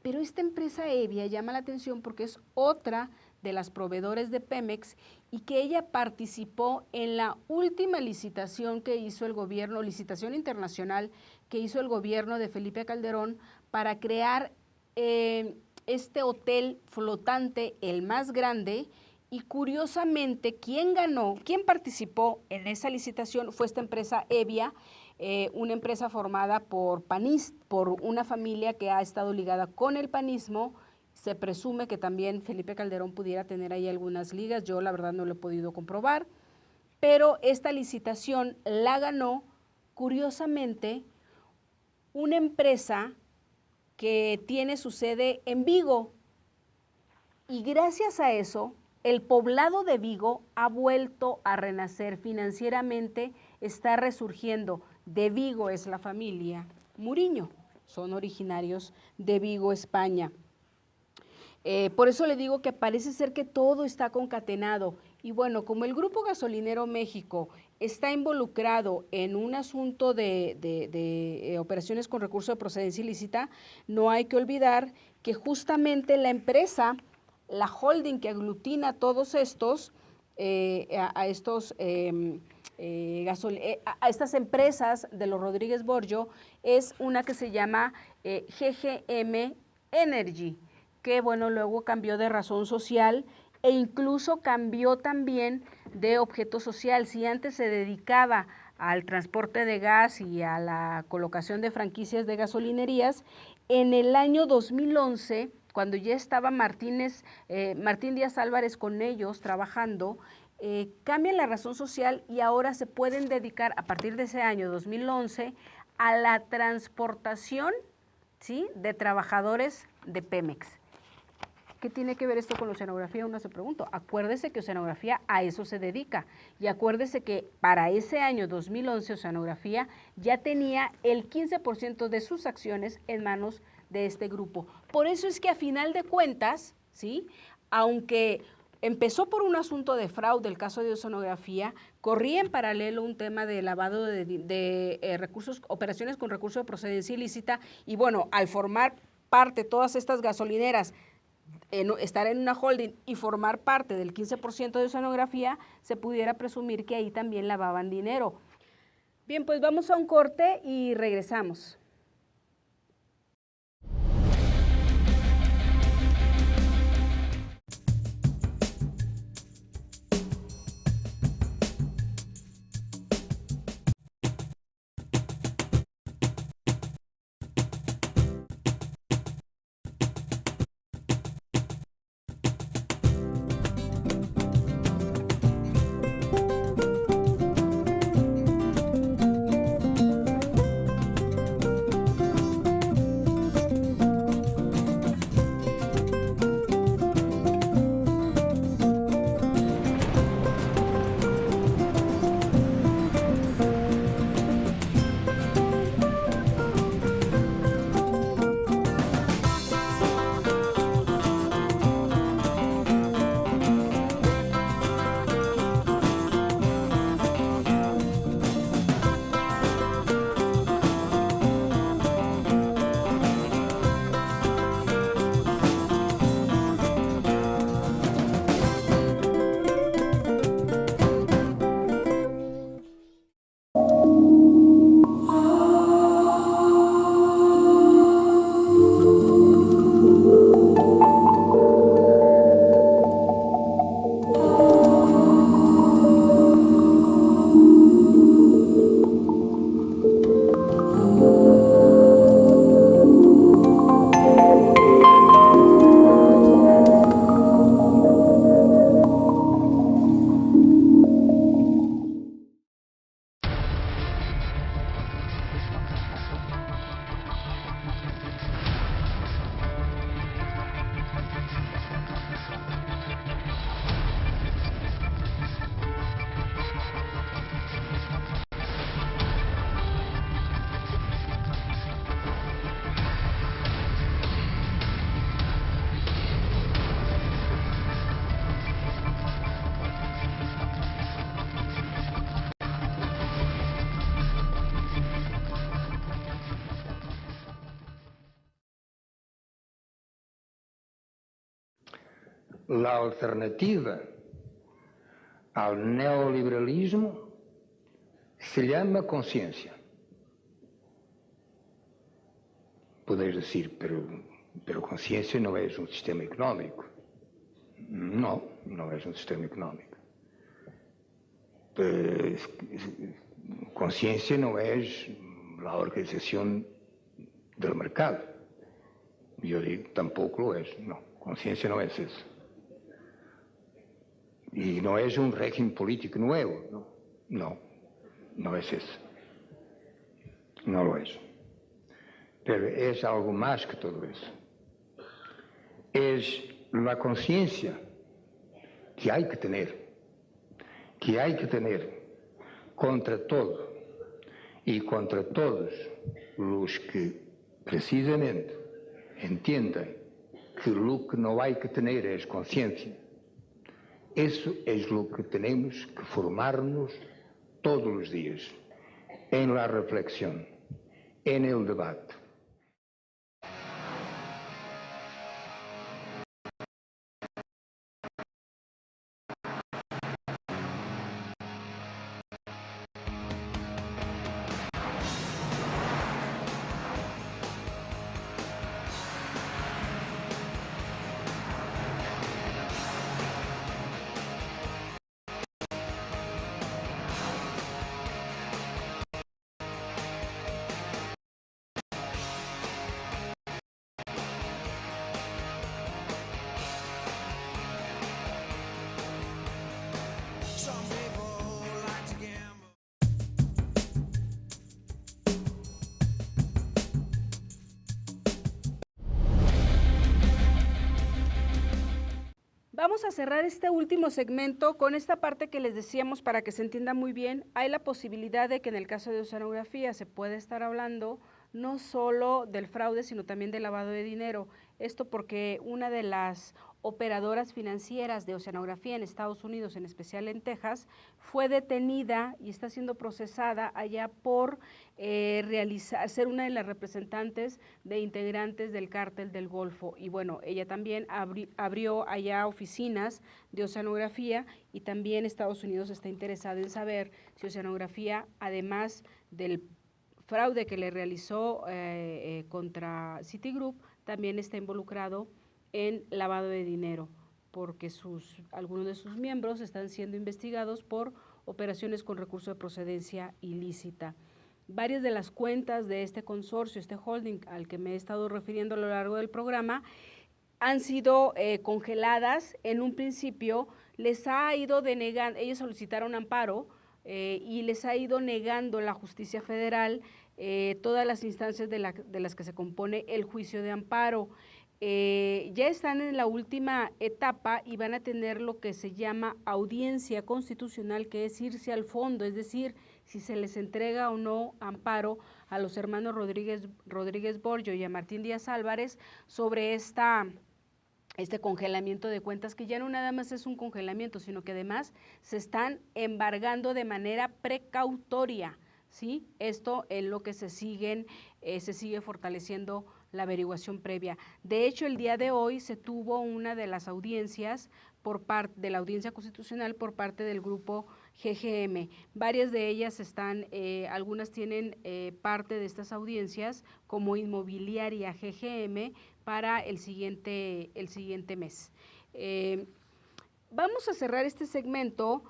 Pero esta empresa Evia llama la atención porque es otra de las proveedores de Pemex y que ella participó en la última licitación que hizo el gobierno, licitación internacional que hizo el gobierno de Felipe Calderón para crear este hotel flotante, el más grande, y curiosamente quien participó en esa licitación fue esta empresa Evia, una empresa formada por una familia que ha estado ligada con el panismo. Se presume que también Felipe Calderón pudiera tener ahí algunas ligas, yo la verdad no lo he podido comprobar, pero esta licitación la ganó, curiosamente, una empresa que tiene su sede en Vigo, y gracias a eso, el poblado de Vigo ha vuelto a renacer financieramente, está resurgiendo. De Vigo es la familia Muriño, son originarios de Vigo, España. Por eso le digo que parece ser que todo está concatenado. Y bueno, como el Grupo Gasolinero México está involucrado en un asunto de operaciones con recursos de procedencia ilícita, no hay que olvidar que justamente la empresa, la holding que aglutina a todos estos, a estas empresas de los Rodríguez Borja, es una que se llama GGM Energy, que bueno, luego cambió de razón social e incluso cambió también de objeto social. Si antes se dedicaba al transporte de gas y a la colocación de franquicias de gasolinerías, en el año 2011, cuando ya estaba Martín Díaz Álvarez con ellos trabajando, cambian la razón social y ahora se pueden dedicar a partir de ese año 2011 a la transportación, ¿sí?, de trabajadores de Pemex. ¿Qué tiene que ver esto con la oceanografía? Uno se pregunta. Acuérdese que oceanografía a eso se dedica y acuérdese que para ese año 2011 oceanografía ya tenía el 15% de sus acciones en manos de este grupo. Por eso es que a final de cuentas, ¿sí?, aunque empezó por un asunto de fraude, el caso de oceanografía, corría en paralelo un tema de lavado de recursos, operaciones con recursos de procedencia ilícita, y bueno, al formar parte todas estas gasolineras, estar en una holding y formar parte del 15% de oceanografía, se pudiera presumir que ahí también lavaban dinero. Bien, pues vamos a un corte y regresamos. la alternativa al neoliberalismo se llama conciencia. Podeis decir, pero conciencia no es un sistema económico. No, no es un sistema económico. Conciencia no es la organización del mercado. Yo digo, tampoco lo es. No, conciencia no es eso. Y no es un régimen político nuevo. No, no es eso. No lo es. Pero es algo más que todo eso. Es la conciencia que hay que tener contra todo y contra todos los que precisamente entiendan que lo que no hay que tener es conciencia. Eso es lo que tenemos que formarnos todos los días, en la reflexión, en el debate. Vamos a cerrar este último segmento con esta parte que les decíamos para que se entienda muy bien. Hay la posibilidad de que en el caso de oceanografía se puede estar hablando no solo del fraude, sino también del lavado de dinero. Esto porque una de las operadoras financieras de oceanografía en Estados Unidos, en especial en Texas, fue detenida y está siendo procesada allá por ser una de las representantes de integrantes del cártel del Golfo. Y bueno, ella también abrió allá oficinas de oceanografía y también Estados Unidos está interesado en saber si oceanografía, además del fraude que le realizó contra Citigroup, también está involucrado en lavado de dinero, porque algunos de sus miembros están siendo investigados por operaciones con recurso de procedencia ilícita. Varias de las cuentas de este consorcio, este holding al que me he estado refiriendo a lo largo del programa, han sido congeladas. En un principio les ha ido denegando, ellos solicitaron amparo y les ha ido negando la justicia federal todas las instancias de las que se compone el juicio de amparo. Ya están en la última etapa y van a tener lo que se llama audiencia constitucional, que es irse al fondo, es decir, si se les entrega o no amparo a los hermanos Rodríguez Borjo y a Martín Díaz Álvarez sobre este congelamiento de cuentas, que ya no nada más es un congelamiento, sino que además se están embargando de manera precautoria, ¿sí? Esto en lo que se sigue fortaleciendo la averiguación previa. De hecho, el día de hoy se tuvo una de las audiencias por parte de la audiencia constitucional por parte del grupo GGM. Varias de ellas algunas tienen parte de estas audiencias como inmobiliaria GGM para el siguiente mes. Vamos a cerrar este segmento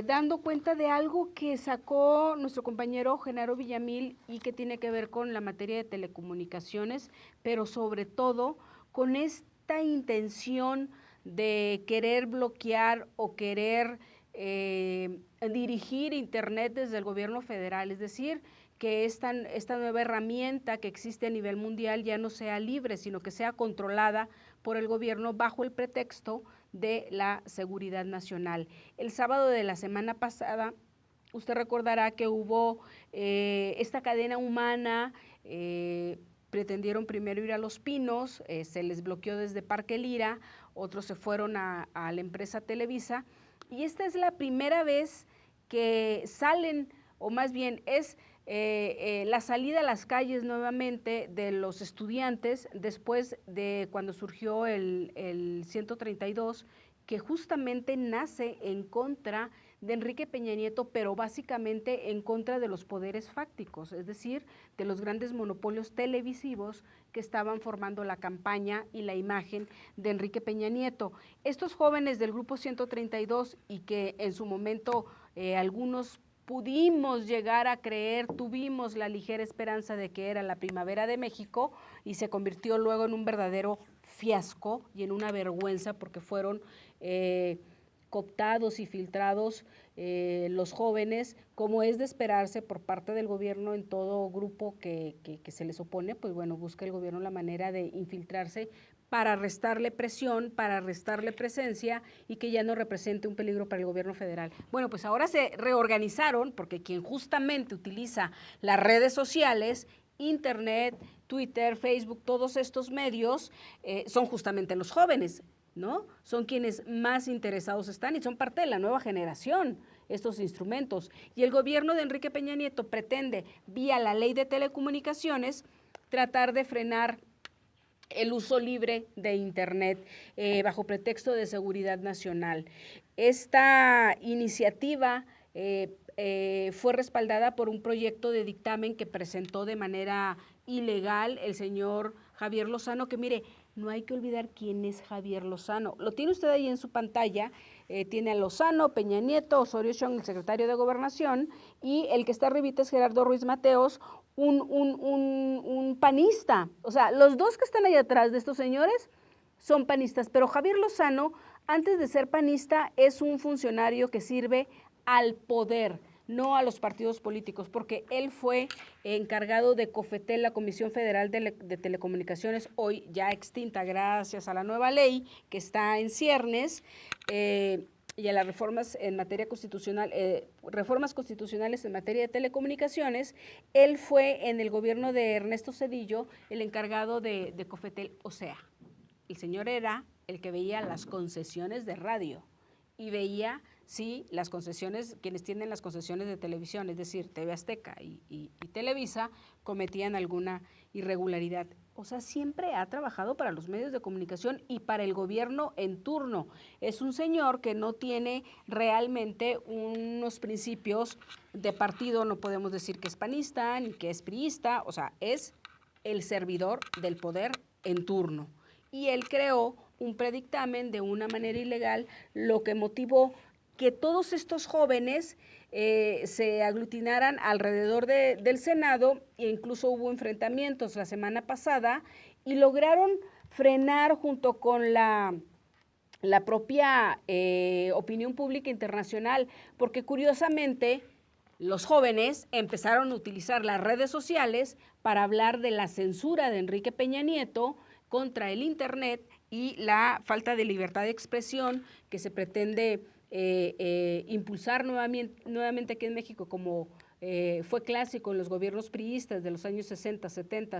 dando cuenta de algo que sacó nuestro compañero Genaro Villamil y que tiene que ver con la materia de telecomunicaciones, pero sobre todo con esta intención de querer bloquear o querer dirigir Internet desde el gobierno federal, es decir, que esta nueva herramienta que existe a nivel mundial ya no sea libre, sino que sea controlada por el gobierno bajo el pretexto de la seguridad nacional. El sábado de la semana pasada, usted recordará que hubo esta cadena humana, pretendieron primero ir a Los Pinos, se les bloqueó desde Parque Lira, otros se fueron a la empresa Televisa, y esta es la primera vez que salen, o más bien es la salida a las calles nuevamente de los estudiantes después de cuando surgió el 132, que justamente nace en contra de Enrique Peña Nieto, pero básicamente en contra de los poderes fácticos, es decir, de los grandes monopolios televisivos que estaban formando la campaña y la imagen de Enrique Peña Nieto. Estos jóvenes del Grupo 132 y que en su momento algunos pudimos llegar a creer, tuvimos la ligera esperanza de que era la primavera de México y se convirtió luego en un verdadero fiasco y en una vergüenza porque fueron cooptados y filtrados los jóvenes, como es de esperarse por parte del gobierno en todo grupo que se les opone, pues bueno, busca el gobierno la manera de infiltrarse para restarle presión, para restarle presencia y que ya no represente un peligro para el gobierno federal. Bueno, pues ahora se reorganizaron porque quien justamente utiliza las redes sociales, Internet, Twitter, Facebook, todos estos medios son justamente los jóvenes, ¿no? Son quienes más interesados están y son parte de la nueva generación, estos instrumentos. Y el gobierno de Enrique Peña Nieto pretende, vía la ley de telecomunicaciones, tratar de frenar el uso libre de Internet bajo pretexto de seguridad nacional. Esta iniciativa fue respaldada por un proyecto de dictamen que presentó de manera ilegal el señor Javier Lozano, que mire, no hay que olvidar quién es Javier Lozano. Lo tiene usted ahí en su pantalla, tiene a Lozano, Peña Nieto, Osorio Chong, el secretario de Gobernación, y el que está arribita es Gerardo Ruiz Mateos, un panista. O sea, los dos que están ahí atrás de estos señores son panistas, pero Javier Lozano, antes de ser panista, es un funcionario que sirve al poder, no a los partidos políticos, porque él fue encargado de COFETEL, la Comisión Federal de Telecomunicaciones, hoy ya extinta gracias a la nueva ley que está en ciernes, y a las reformas en materia constitucional, reformas constitucionales en materia de telecomunicaciones. Él fue en el gobierno de Ernesto Zedillo el encargado de COFETEL, o sea, el señor era el que veía las concesiones de radio y veía si las concesiones, quienes tienen las concesiones de televisión, es decir, TV Azteca y Televisa, cometían alguna irregularidad. O sea, siempre ha trabajado para los medios de comunicación y para el gobierno en turno. Es un señor que no tiene realmente unos principios de partido, no podemos decir que es panista ni que es priista, o sea, es el servidor del poder en turno. Y él creó un predictamen de una manera ilegal, lo que motivó que todos estos jóvenes se aglutinaran alrededor del Senado e incluso hubo enfrentamientos la semana pasada y lograron frenar junto con la propia opinión pública internacional, porque curiosamente los jóvenes empezaron a utilizar las redes sociales para hablar de la censura de Enrique Peña Nieto contra el Internet y la falta de libertad de expresión que se pretende impulsar nuevamente aquí en México, como fue clásico en los gobiernos priistas de los años 60, 70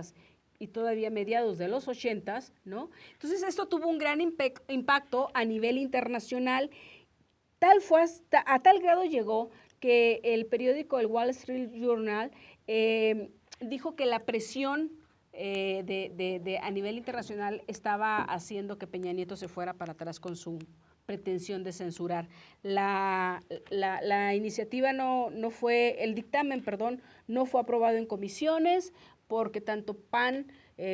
y todavía mediados de los 80, ¿no? Entonces esto tuvo un gran impacto a nivel internacional, a tal grado llegó que el periódico el Wall Street Journal dijo que la presión a nivel internacional estaba haciendo que Peña Nieto se fuera para atrás con su pretensión de censurar. La iniciativa no fue, el dictamen, perdón, no fue aprobado en comisiones porque tanto PAN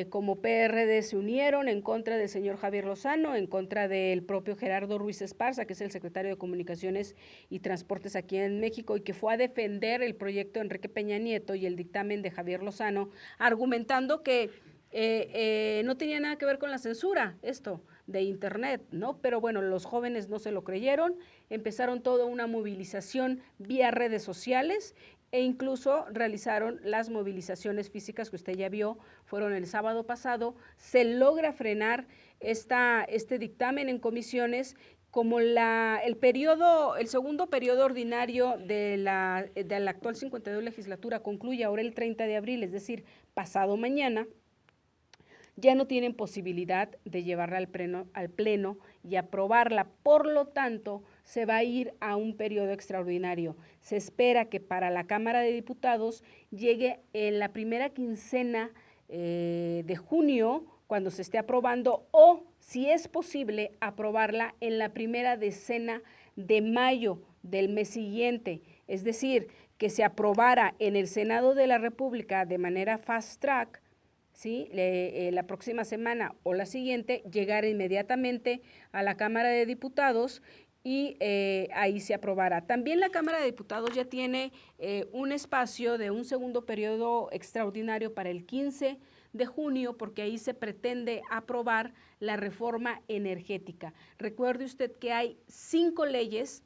como PRD se unieron en contra del señor Javier Lozano, en contra del propio Gerardo Ruiz Esparza, que es el secretario de Comunicaciones y Transportes aquí en México y que fue a defender el proyecto de Enrique Peña Nieto y el dictamen de Javier Lozano, argumentando que no tenía nada que ver con la censura, esto de Internet, ¿no? Pero bueno, los jóvenes no se lo creyeron, empezaron toda una movilización vía redes sociales e incluso realizaron las movilizaciones físicas que usted ya vio, fueron el sábado pasado. Se logra frenar este dictamen en comisiones, como el segundo periodo ordinario de la actual 52 legislatura concluye ahora el 30 de abril, es decir, pasado mañana, ya no tienen posibilidad de llevarla al pleno y aprobarla. Por lo tanto, se va a ir a un periodo extraordinario. Se espera que para la Cámara de Diputados llegue en la primera quincena de junio, cuando se esté aprobando, o si es posible aprobarla en la primera decena de mayo del mes siguiente, es decir, que se aprobara en el Senado de la República de manera fast track, ¿sí? La próxima semana o la siguiente, llegar inmediatamente a la Cámara de Diputados y ahí se aprobará. También la Cámara de Diputados ya tiene un espacio de un segundo periodo extraordinario para el 15 de junio, porque ahí se pretende aprobar la reforma energética. Recuerde usted que hay 5 leyes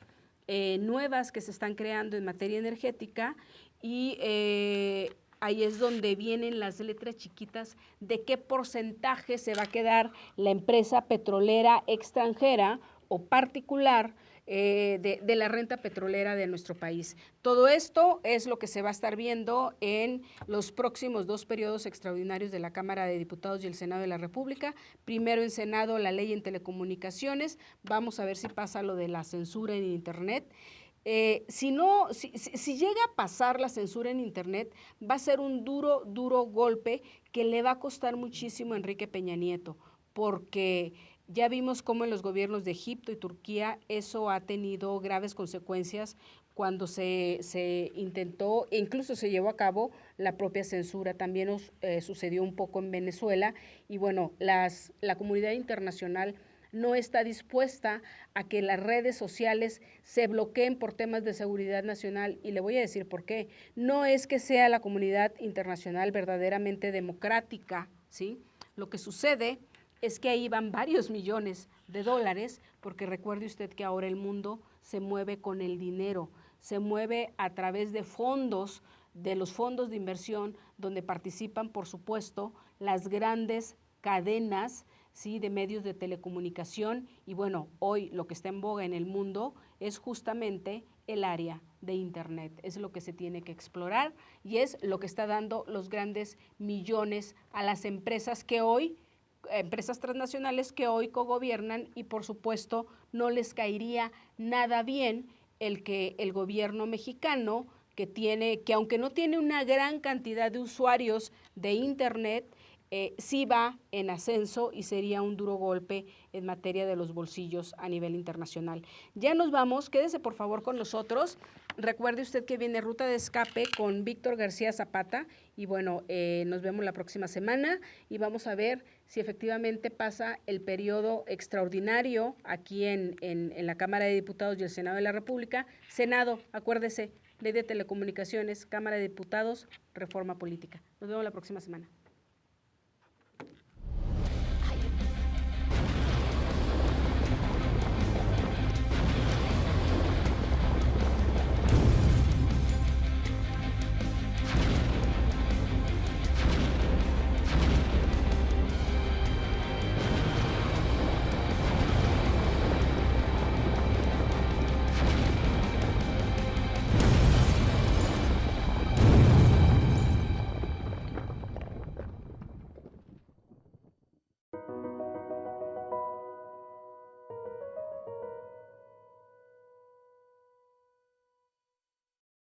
nuevas que se están creando en materia energética y ahí es donde vienen las letras chiquitas de qué porcentaje se va a quedar la empresa petrolera extranjera o particular de la renta petrolera de nuestro país. Todo esto es lo que se va a estar viendo en los próximos 2 periodos extraordinarios de la Cámara de Diputados y el Senado de la República. Primero en Senado la ley en telecomunicaciones, vamos a ver si pasa lo de la censura en Internet. Si llega a pasar la censura en Internet, va a ser un duro golpe que le va a costar muchísimo a Enrique Peña Nieto, porque ya vimos cómo en los gobiernos de Egipto y Turquía eso ha tenido graves consecuencias cuando se intentó, e incluso se llevó a cabo la propia censura. También sucedió un poco en Venezuela y bueno, la comunidad internacional no está dispuesta a que las redes sociales se bloqueen por temas de seguridad nacional, y le voy a decir por qué. No es que sea la comunidad internacional verdaderamente democrática, ¿sí? Lo que sucede es que ahí van varios millones de dólares, porque recuerde usted que ahora el mundo se mueve con el dinero, se mueve a través de fondos, de los fondos de inversión, donde participan, por supuesto, las grandes cadenas, ¿sí?, de medios de telecomunicación. Y bueno, hoy lo que está en boga en el mundo es justamente el área de Internet. Es lo que se tiene que explorar y es lo que está dando los grandes millones a las empresas que hoy, empresas transnacionales que hoy cogobiernan, y por supuesto no les caería nada bien el que el gobierno mexicano, que aunque no tiene una gran cantidad de usuarios de Internet, sí va en ascenso y sería un duro golpe en materia de los bolsillos a nivel internacional. Ya nos vamos, quédese por favor con nosotros. Recuerde usted que viene Ruta de Escape con Víctor García Zapata y bueno, nos vemos la próxima semana y vamos a ver si efectivamente pasa el periodo extraordinario aquí en la Cámara de Diputados y el Senado de la República. Senado, acuérdese, Ley de Telecomunicaciones, Cámara de Diputados, Reforma Política. Nos vemos la próxima semana.